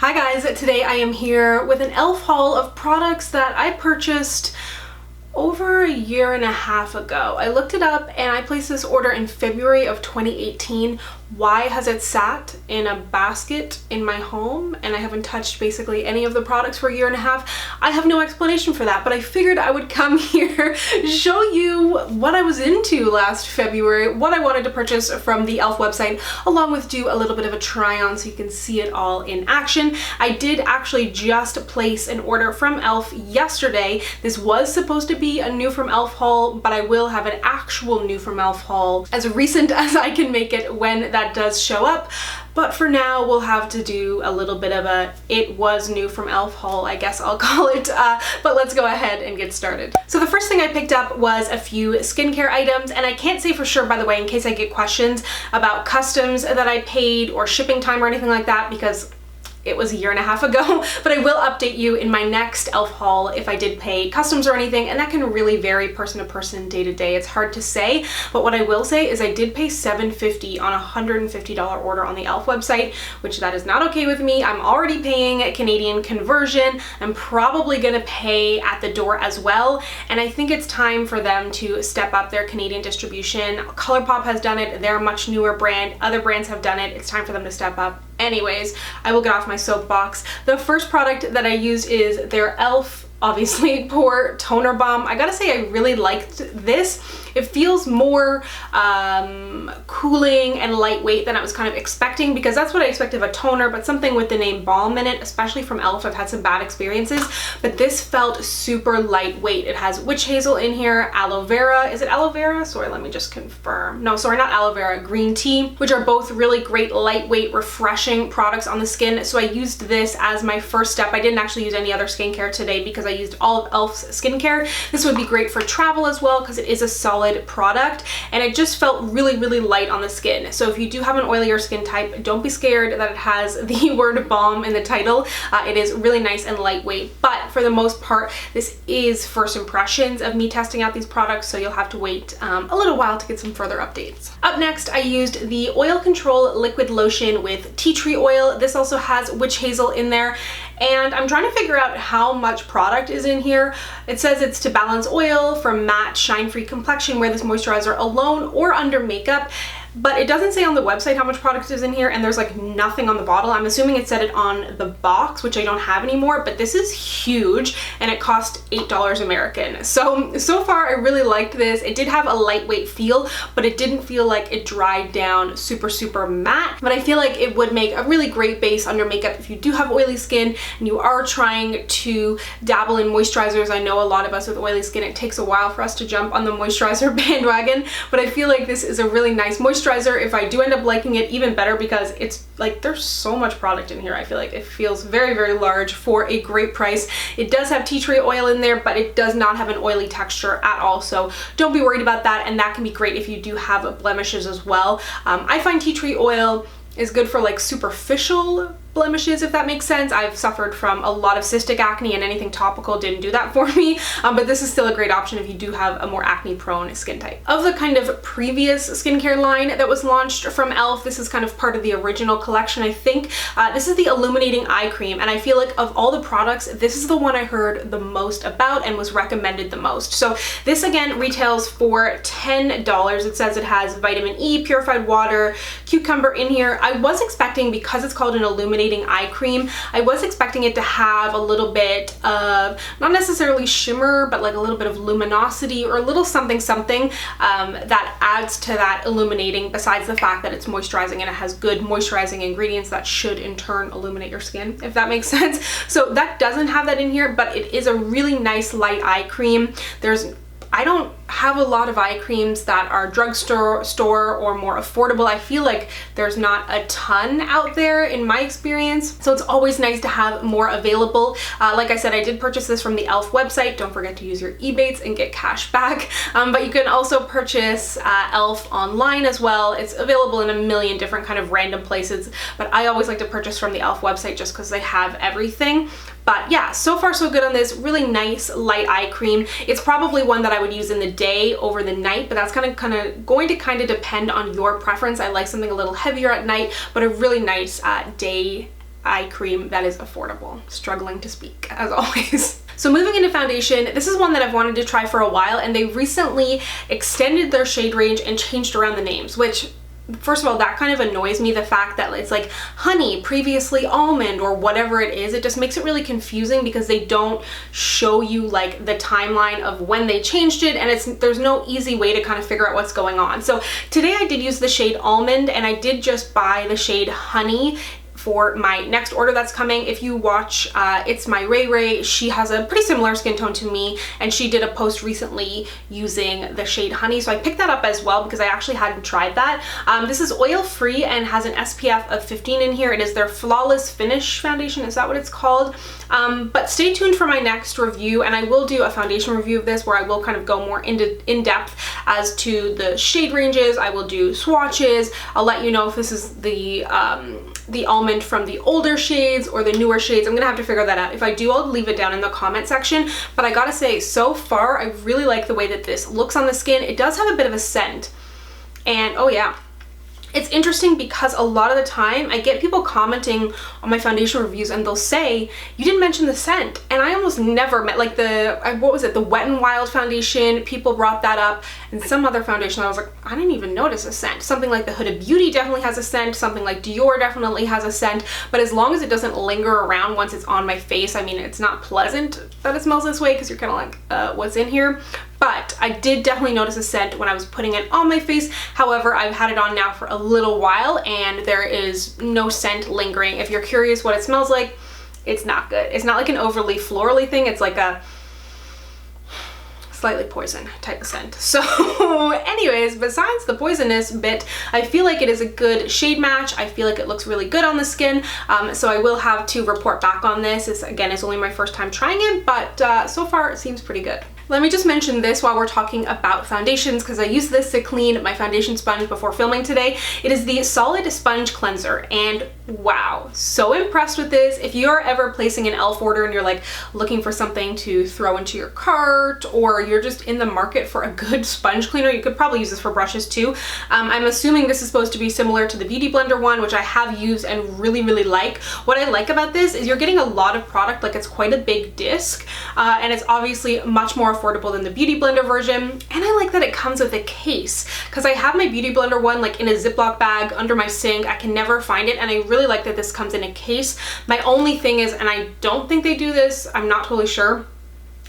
Hi guys, today I am here with an e.l.f. haul of products that I purchased over a year and a half ago. I looked it up and I placed this order in February of 2018. Why has it sat in a basket in my home and I haven't touched basically any of the products for a year and a half? I have no explanation for that, but I figured I would come here, show you what I was into last February, what I wanted to purchase from the e.l.f. website, along with do a little bit of a try on so you can see it all in action. I did actually just place an order from e.l.f. yesterday. This was supposed to be a new from e.l.f. haul, but I will have an actual new from e.l.f. haul as recent as I can make it when that does show up. But for now, we'll have to do a little bit of a it was new from e.l.f. haul, I guess I'll call it. But let's go ahead and get started. So the first thing I picked up was a few skincare items, and I can't say for sure, by the way, in case I get questions about customs that I paid or shipping time or anything like that, because it was a year and a half ago, but I will update you in my next e.l.f. haul if I did pay customs or anything, and that can really vary person to person, day to day. It's hard to say, but what I will say is I did pay $7.50 on a $150 order on the e.l.f. website, which that is not okay with me. I'm already paying a Canadian conversion. I'm probably gonna pay at the door as well, and I think it's time for them to step up their Canadian distribution. ColourPop has done it. They're a much newer brand. Other brands have done it. It's time for them to step up. Anyways, I will get off my soapbox. The first product that I used is their e.l.f. obviously Pore Toner Balm. I gotta say I really liked this. It feels more cooling and lightweight than I was kind of expecting, because that's what I expected of a toner, but something with the name balm in it, especially from e.l.f. I've had some bad experiences, but this felt super lightweight. It has witch hazel in here, aloe vera. Is it aloe vera? Sorry, let me just confirm. No, sorry, not aloe vera, green tea, which are both really great, lightweight, refreshing products on the skin. So I used this as my first step. I didn't actually use any other skincare today because I used all of e.l.f.'s skincare. This would be great for travel as well because it is a solid product, and it just felt really, really light on the skin. So if you do have an oilier skin type, don't be scared that it has the word balm in the title. It is really nice and lightweight, but for the most part, this is first impressions of me testing out these products, so you'll have to wait a little while to get some further updates. Up next, I used the Oil Control Liquid Lotion with tea tree oil. This also has witch hazel in there, and I'm trying to figure out how much product is in here. It says it's to balance oil for matte, shine-free complexion, wear this moisturizer alone or under makeup, but it doesn't say on the website how much product is in here, and there's like nothing on the bottle. I'm assuming it said it on the box, which I don't have anymore, but this is huge and it cost $8 American. So far I really liked this. It did have a lightweight feel, but it didn't feel like it dried down super matte, but I feel like it would make a really great base under makeup if you do have oily skin and you are trying to dabble in moisturizers. I know a lot of us with oily skin, it takes a while for us to jump on the moisturizer bandwagon, but I feel like this is a really nice moisturizer. If I do end up liking it, even better, because it's like there's so much product in here. I feel like it feels very large for a great price. It does have tea tree oil in there, but it does not have an oily texture at all, so don't be worried about that, and that can be great if you do have blemishes as well. I find tea tree oil is good for like superficial blemishes, if that makes sense. I've suffered from a lot of cystic acne, and anything topical didn't do that for me, but this is still a great option if you do have a more acne prone skin type. Of the kind of previous skincare line that was launched from e.l.f., this is kind of part of the original collection, I think. This is the Illuminating Eye Cream, and I feel like of all the products, this is the one I heard the most about and was recommended the most. So this again retails for $10. It says it has vitamin E, purified water, cucumber in here. I was expecting, because it's called an illuminating eye cream, I was expecting it to have a little bit of, not necessarily shimmer, but like a little bit of luminosity or a little something that adds to that illuminating, besides the fact that it's moisturizing and it has good moisturizing ingredients that should in turn illuminate your skin, if that makes sense. So that doesn't have that in here, but it is a really nice light eye cream. I don't have a lot of eye creams that are drugstore or more affordable. I feel like there's not a ton out there in my experience, so it's always nice to have more available. Like I said, I did purchase this from the e.l.f. website. Don't forget to use your Ebates and get cash back, but you can also purchase e.l.f. online as well. It's available in a million different kind of random places, but I always like to purchase from the e.l.f. website just because they have everything. But yeah, so far so good on this. Really nice light eye cream. It's probably one that I would use in the day over the night, but that's going to depend on your preference. I like something a little heavier at night, but a really nice day eye cream that is affordable. Struggling to speak, as always. So moving into foundation, this is one that I've wanted to try for a while, and they recently extended their shade range and changed around the names, which, first of all, that kind of annoys me, the fact that it's like honey, previously almond, or whatever it is. It just makes it really confusing because they don't show you like the timeline of when they changed it, and there's no easy way to kind of figure out what's going on. So today I did use the shade almond, and I did just buy the shade honey for my next order that's coming. If you watch It's My Ray Ray, she has a pretty similar skin tone to me, and she did a post recently using the shade honey, so I picked that up as well because I actually hadn't tried that. This is oil free and has an SPF of 15 in here. It is their Flawless Finish foundation, is that what it's called? But stay tuned for my next review, and I will do a foundation review of this where I will kind of go more in depth as to the shade ranges. I will do swatches. I'll let you know if this is the almond from the older shades or the newer shades. I'm gonna have to figure that out. If I do, I'll leave it down in the comment section. But I gotta say, so far, I really like the way that this looks on the skin. It does have a bit of a scent. And oh yeah, it's interesting because a lot of the time I get people commenting on my foundation reviews and they'll say, you didn't mention the scent. And I almost never met, like what was it, the Wet n Wild foundation, people brought that up, and some other foundation I was like, I didn't even notice a scent. Something like the Huda Beauty definitely has a scent, something like Dior definitely has a scent, but as long as it doesn't linger around once it's on my face, I mean, it's not pleasant that it smells this way because you're kind of like, what's in here? But I did definitely notice a scent when I was putting it on my face. However, I've had it on now for a little while and there is no scent lingering. If you're curious what it smells like, it's not good. It's not like an overly florally thing. It's like a slightly poison type of scent. So anyways, besides the poisonous bit, I feel like it is a good shade match. I feel like it looks really good on the skin. So I will have to report back on this. This, again, is only my first time trying it, but so far it seems pretty good. Let me just mention this while we're talking about foundations, because I used this to clean my foundation sponge before filming today. It is the Solid Sponge Cleanser, and wow, so impressed with this. If you're ever placing an e.l.f. order and you're like looking for something to throw into your cart, or you're just in the market for a good sponge cleaner, you could probably use this for brushes too. I'm assuming this is supposed to be similar to the Beauty Blender one, which I have used and really, really like. What I like about this is you're getting a lot of product, like it's quite a big disc, and it's obviously much more affordable than the Beauty Blender version. And I like that it comes with a case, because I have my Beauty Blender one like in a Ziploc bag under my sink. I can never find it, and I really like that this comes in a case. My only thing is, and I don't think they do this, I'm not totally sure,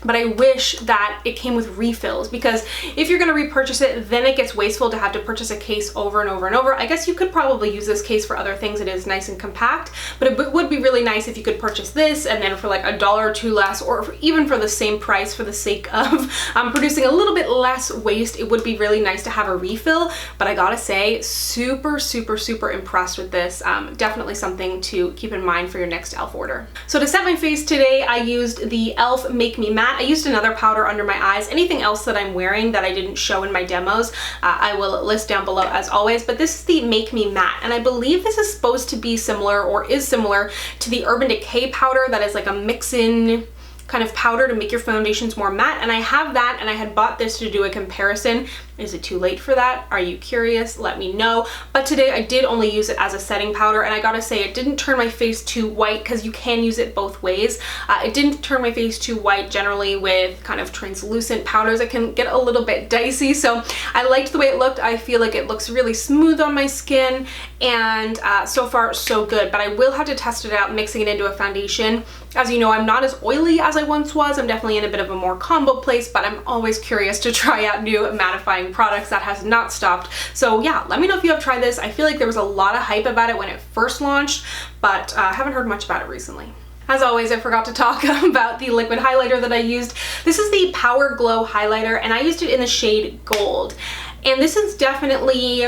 but I wish that it came with refills, because if you're going to repurchase it, then it gets wasteful to have to purchase a case over and over and over. I guess you could probably use this case for other things. It is nice and compact, but it would be really nice if you could purchase this and then for like $1 or $2 less, or even for the same price, for the sake of producing a little bit less waste. It would be really nice to have a refill, but I gotta say, super, super, super impressed with this. Definitely something to keep in mind for your next e.l.f. order. So to set my face today, I used the e.l.f. Make Me Matte. I used another powder under my eyes. Anything else that I'm wearing that I didn't show in my demos, I will list down below as always, but this is the Make Me Matte, and I believe this is supposed to be similar, or is similar, to the Urban Decay powder that is like a mix-in kind of powder to make your foundations more matte, and I have that, and I had bought this to do a comparison. Is it too late for that? Are you curious? Let me know. But today I did only use it as a setting powder, and I gotta say, it didn't turn my face too white, because you can use it both ways. It didn't turn my face too white. Generally with kind of translucent powders, it can get a little bit dicey, so I liked the way it looked. I feel like it looks really smooth on my skin, and so far so good, but I will have to test it out mixing it into a foundation. As you know, I'm not as oily as I once was. I'm definitely in a bit of a more combo place, but I'm always curious to try out new mattifying products. That has not stopped. So yeah, let me know if you have tried this. I feel like there was a lot of hype about it when it first launched, but I haven't heard much about it recently. As always, I forgot to talk about the liquid highlighter that I used. This is the Power Glow highlighter, and I used it in the shade Gold. And this is definitely,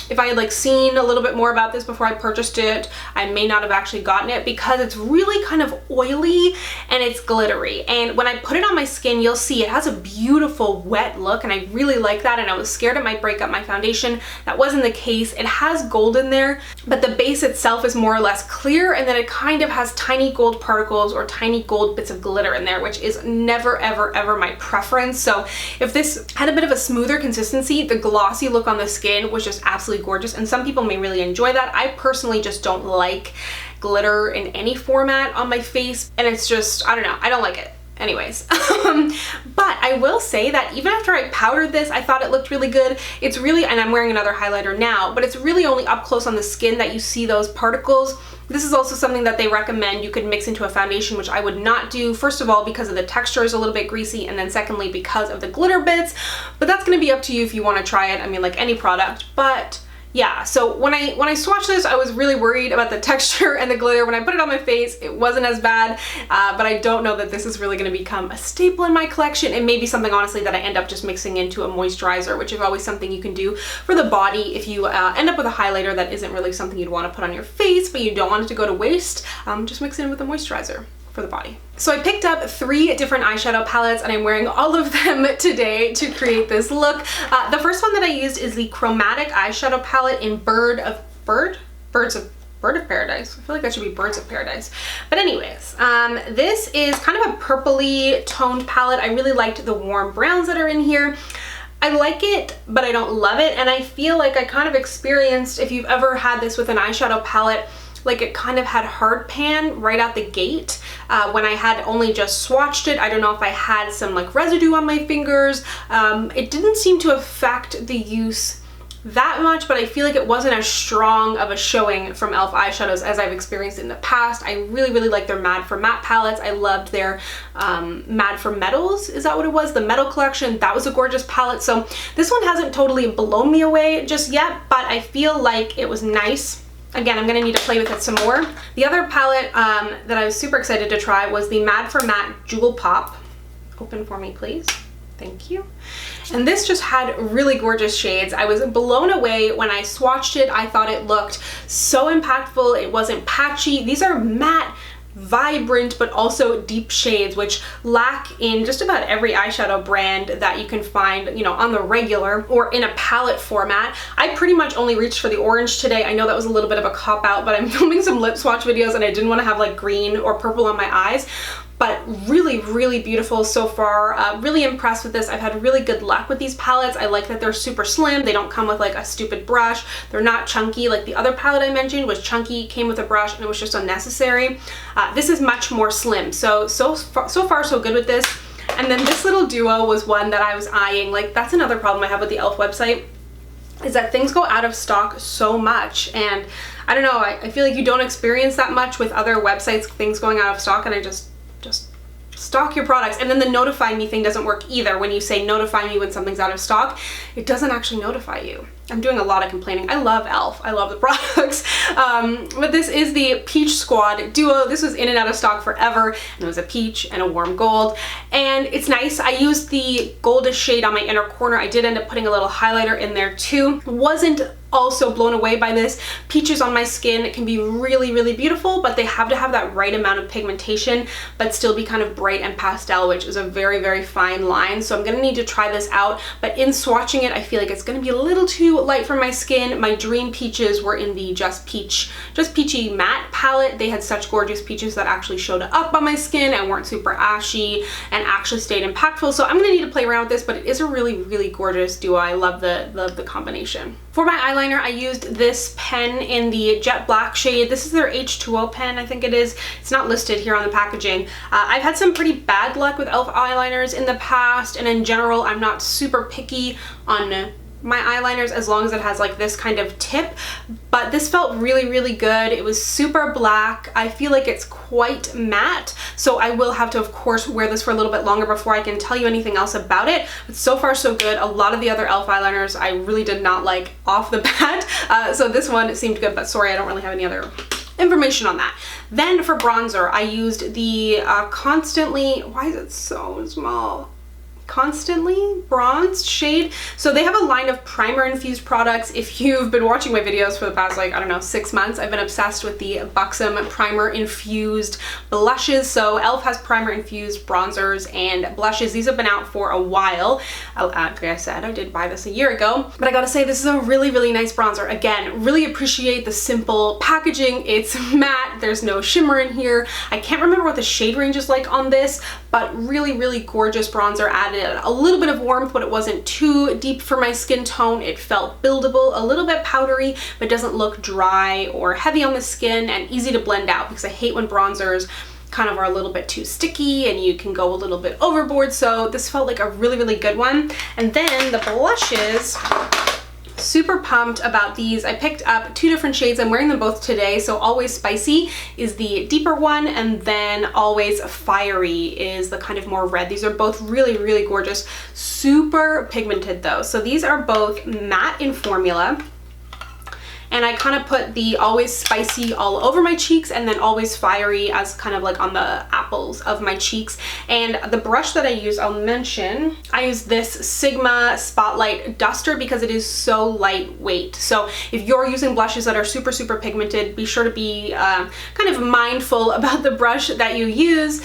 if I had like seen a little bit more about this before I purchased it, I may not have actually gotten it, because it's really kind of oily and it's glittery. And when I put it on my skin, you'll see it has a beautiful wet look, and I really like that, and I was scared it might break up my foundation. That wasn't the case. It has gold in there, but the base itself is more or less clear, and then it kind of has tiny gold particles or tiny gold bits of glitter in there, which is never, ever, ever my preference. So if this had a bit of a smoother consistency, the glossy look on the skin was just absolutely gorgeous, and some people may really enjoy that. I personally just don't like glitter in any format on my face, and it's just, I don't know, I don't like it. Anyways, but I will say that even after I powdered this, I thought it looked really good. It's really, and I'm wearing another highlighter now, but it's really only up close on the skin that you see those particles. This is also something that they recommend you could mix into a foundation, which I would not do. First of all, because of the texture is a little bit greasy, and then secondly, because of the glitter bits, but that's gonna be up to you if you wanna try it. I mean, like any product, but yeah, so when I swatched this, I was really worried about the texture and the glitter. When I put it on my face, it wasn't as bad, but I don't know that this is really gonna become a staple in my collection. It may be something, honestly, that I end up just mixing into a moisturizer, which is always something you can do for the body if you end up with a highlighter that isn't really something you'd wanna put on your face, but you don't want it to go to waste, just mix it in with a moisturizer for the body. So I picked up 3 different eyeshadow palettes, and I'm wearing all of them today to create this look. The first one that I used is the Chromatic eyeshadow palette in Bird of Paradise. I feel like that should be Birds of Paradise. But anyways, this is kind of a purpley toned palette. I really liked the warm browns that are in here. I like it, but I don't love it, and I feel like I kind of experienced, if you've ever had this with an eyeshadow palette, like it kind of had hard pan right out the gate when I had only just swatched it. I don't know if I had some like residue on my fingers. It didn't seem to affect the use that much, but I feel like it wasn't as strong of a showing from e.l.f. eyeshadows as I've experienced in the past. I really like their Mad for Matte palettes. I loved their Mad for Metals, is that what it was? The Metal collection, that was a gorgeous palette. So this one hasn't totally blown me away just yet, but I feel like it was nice. Again, I'm gonna need to play with it some more. The other palette that I was super excited to try was the Mad for Matte Jewel Pop. Open for me, please. Thank you. And this just had really gorgeous shades. I was blown away when I swatched it. I thought it looked so impactful. It wasn't patchy. These are matte, vibrant, but also deep shades, which lack in just about every eyeshadow brand that you can find, you know, on the regular or in a palette format. I pretty much only reached for the orange today. I know that was a little bit of a cop-out, but I'm filming some lip swatch videos and I didn't want to have like green or purple on my eyes. But really beautiful so far. Really impressed with this. I've had really good luck with these palettes. I like that they're super slim. They don't come with like a stupid brush. They're not chunky. Like the other palette I mentioned was chunky, came with a brush, and it was just unnecessary. This is much more slim. So far so good with this. And then this little duo was one that I was eyeing. Like that's another problem I have with the e.l.f. website, is that things go out of stock so much, and I don't know, I feel like you don't experience that much with other websites, things going out of stock, and I just stock your products. And then the notify me thing doesn't work either. When you say notify me when something's out of stock, it doesn't actually notify you. I'm doing a lot of complaining. I love e.l.f. I love the products. But this is the Peach Squad Duo. This was in and out of stock forever, and it was a peach and a warm gold. And it's nice. I used the goldish shade on my inner corner. I did end up putting a little highlighter in there too. Wasn't also blown away by this. Peaches on my skin can be really beautiful, but they have to have that right amount of pigmentation, but still be kind of bright and pastel, which is a very fine line. So I'm gonna need to try this out, but in swatching it, I feel like it's gonna be a little too light for my skin. My dream peaches were in the Just Peachy Matte palette. They had such gorgeous peaches that actually showed up on my skin and weren't super ashy and actually stayed impactful. So I'm gonna need to play around with this, but it is a really gorgeous duo. I love the combination. For my eyeliner, I used this pen in the Jet Black shade. This is their H2O pen, I think it is. It's not listed here on the packaging. I've had some pretty bad luck with e.l.f. eyeliners in the past, and in general, I'm not super picky on my eyeliners as long as it has like this kind of tip, but this felt really good. It was super black. I feel like it's quite matte, so I will have to, of course, wear this for a little bit longer before I can tell you anything else about it. But so far so good. A lot of the other e.l.f. eyeliners I really did not like off the bat, so this one seemed good, but sorry, I don't really have any other information on that. Then for bronzer, I used the Constantly, why is it so small? Constantly Bronzed shade. So they have a line of primer infused products. If you've been watching my videos for the past, like, I don't know, 6 months, I've been obsessed with the Buxom primer infused blushes. So e.l.f. has primer infused bronzers and blushes. These have been out for a while. Like I said, I did buy this a year ago, but I gotta say, this is a really nice bronzer. Again, really appreciate the simple packaging. It's matte, there's no shimmer in here. I can't remember what the shade range is like on this, but really gorgeous bronzer added added a little bit of warmth, but it wasn't too deep for my skin tone. It felt buildable, a little bit powdery, but doesn't look dry or heavy on the skin, and easy to blend out, because I hate when bronzers kind of are a little bit too sticky and you can go a little bit overboard. So this felt like a really, really good one. And then the blushes, super pumped about these. I picked up 2 different shades. I'm wearing them both today. So Always Spicy is the deeper one, and then Always Fiery is the kind of more red. These are both really, really gorgeous, super pigmented though. So these are both matte in formula. And I kind of put the Always Spicy all over my cheeks, and then Always Fiery as kind of like on the apples of my cheeks. And the brush that I use, I'll mention, I use this Sigma Spotlight Duster because it is so lightweight. So if you're using blushes that are super, super pigmented, be sure to be kind of mindful about the brush that you use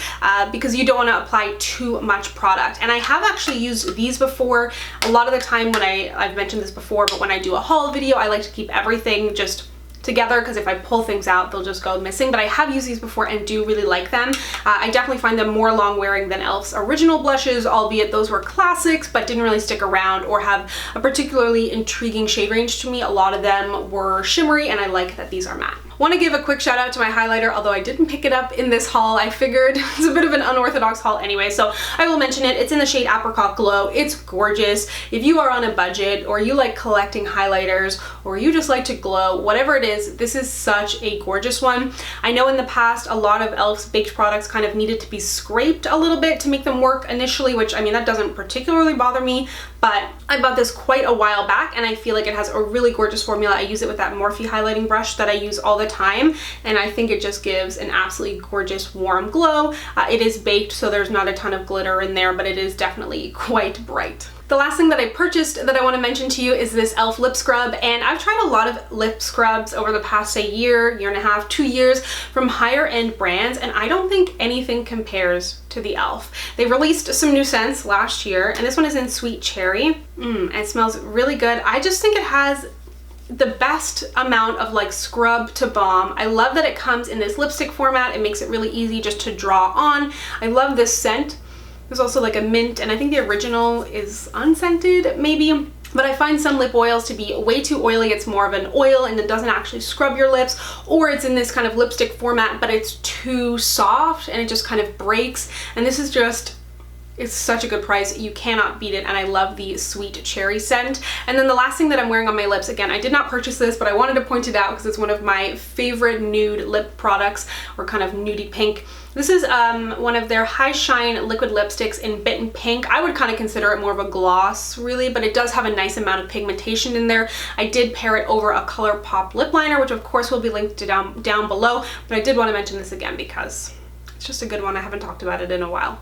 because you don't want to apply too much product. And I have actually used these before. A lot of the time when I've mentioned this before, but when I do a haul video, I like to keep everything just together, because if I pull things out, they'll just go missing. But I have used these before and do really like them. I definitely find them more long wearing than e.l.f.'s original blushes, albeit those were classics but didn't really stick around or have a particularly intriguing shade range to me. A lot of them were shimmery, and I like that these are matte. Want to give a quick shout out to my highlighter, although I didn't pick it up in this haul. I figured it's a bit of an unorthodox haul anyway, so I will mention it. It's in the shade Apricot Glow. It's gorgeous. If you are on a budget, or you like collecting highlighters, or you just like to glow, whatever it is, this is such a gorgeous one. I know in the past a lot of e.l.f.'s baked products kind of needed to be scraped a little bit to make them work initially, which, I mean, that doesn't particularly bother me, but I bought this quite a while back and I feel like it has a really gorgeous formula. I use it with that Morphe highlighting brush that I use all the time, and I think it just gives an absolutely gorgeous warm glow. It is baked, so there's not a ton of glitter in there, but it is definitely quite bright. The last thing that I purchased that I want to mention to you is this e.l.f. lip scrub, and I've tried a lot of lip scrubs over the past, say, year and a half, 2 years from higher end brands, and I don't think anything compares to the e.l.f. They released some new scents last year, and this one is in Sweet Cherry. It smells really good. I just think it has the best amount of like scrub to balm. I love that it comes in this lipstick format. It makes it really easy just to draw on. I love this scent. There's also like a mint, and I think the original is unscented maybe, but I find some lip oils to be way too oily. It's more of an oil and it doesn't actually scrub your lips, or it's in this kind of lipstick format, but it's too soft and it just kind of breaks. And this is just, it's such a good price. You cannot beat it, and I love the Sweet Cherry scent. And then the last thing that I'm wearing on my lips, again, I did not purchase this, but I wanted to point it out because it's one of my favorite nude lip products, or kind of nudie pink. This is one of their High Shine liquid lipsticks in Bitten Pink. I would kind of consider it more of a gloss, really, but it does have a nice amount of pigmentation in there. I did pair it over a ColourPop lip liner, which of course will be linked to down below, but I did want to mention this again because it's just a good one. I haven't talked about it in a while.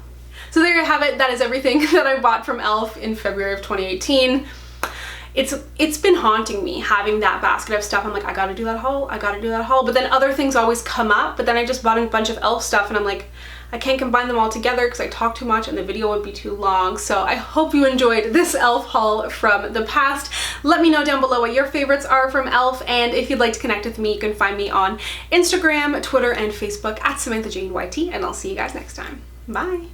So there you have it. That is everything that I bought from e.l.f. in February of 2018. It's been haunting me having that basket of stuff. I'm like, I gotta do that haul, I gotta do that haul, but then other things always come up. But then I just bought a bunch of e.l.f. stuff, and I'm like, I can't combine them all together because I talk too much and the video would be too long. So I hope you enjoyed this e.l.f. haul from the past. Let me know down below what your favorites are from e.l.f. and if you'd like to connect with me, you can find me on Instagram, Twitter, and Facebook at SamanthaJaneYT, and I'll see you guys next time. Bye!